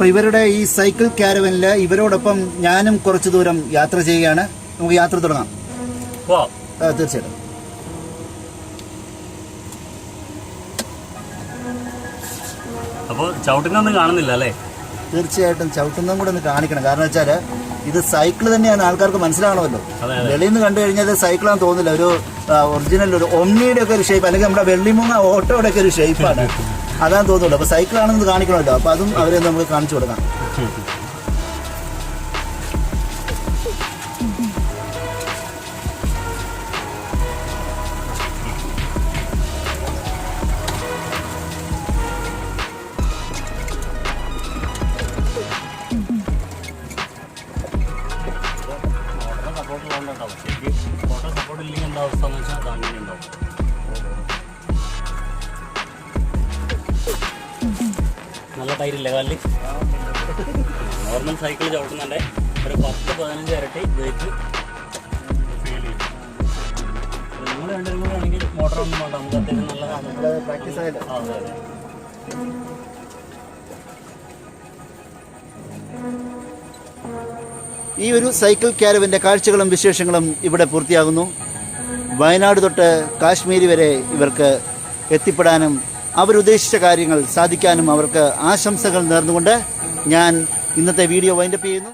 അപ്പോൾ ഇവരുടെ ഈ സൈക്കിൾ കാരവനിൽ ഇവരോടൊപ്പം ഞാനും കുറച്ച് ദൂരം യാത്ര ചെയ്യുകയാണ്. നമുക്ക് യാത്ര തുടങ്ങാം. തീർച്ചയായിട്ടും. അപ്പോൾ ചവിട്ടുന്നൊന്നും കാണുന്നില്ല അല്ലേ? തീർച്ചയായിട്ടും ചവിട്ടുന്നതും കൂടെ ഒന്ന് കാണിക്കണം. കാരണം വെച്ചാൽ ഇത് സൈക്കിൾ തന്നെയാണ്, ആൾക്കാർക്ക് മനസ്സിലാവണമല്ലോ. വെളിയിൽ നിന്ന് കണ്ടു കഴിഞ്ഞാൽ സൈക്കിളാന്ന് തോന്നില്ല. ഒരു ഒറിജിനൽ ഒരു ഒമ്നിയുടെ ഒക്കെ ഒരു ഷേപ്പ്, അല്ലെങ്കിൽ നമ്മുടെ വെള്ളിമുങ്ങ ഓട്ടോയുടെ ഒക്കെ ഒരു ഷേപ്പാണ്. അതാണ് തോന്നുള്ളൂ. അപ്പോൾ സൈക്കിളാണെന്ന് കാണിക്കണമല്ലോ. അപ്പോൾ അതും അവരെ നമുക്ക് കാണിച്ചു കൊടുക്കാം. നല്ല ടൈരില്ലേ കാലിൽ? നോർമൽ സൈക്കിൾ ചവിട്ടുന്നുണ്ട് ഒരു 10-15 ഇരട്ടി വെയിറ്റ് ഫീൽ ചെയ്യും. നിങ്ങൾ രണ്ടുപേരും കൂടെ ആണെങ്കിൽ മോട്ടറൊന്നും വേണ്ട, നമുക്ക് അത്യാവശ്യം നല്ല പ്രാക്ടീസ് ആയല്ലോ. അതെ അതെ. ഈ ഒരു സൈക്കിൾ കാരവൻ്റെ കാഴ്ചകളും വിശേഷങ്ങളും ഇവിടെ പൂർത്തിയാകുന്നു. വയനാട് തൊട്ട് കാശ്മീർ വരെ ഇവർക്ക് എത്തിപ്പെടാനും അവരുദ്ദേശിച്ച കാര്യങ്ങൾ സാധിക്കാനും അവർക്ക് ആശംസകൾ നേർന്നുകൊണ്ട് ഞാൻ ഇന്നത്തെ വീഡിയോ വൈൻഡപ്പ് ചെയ്യുന്നു.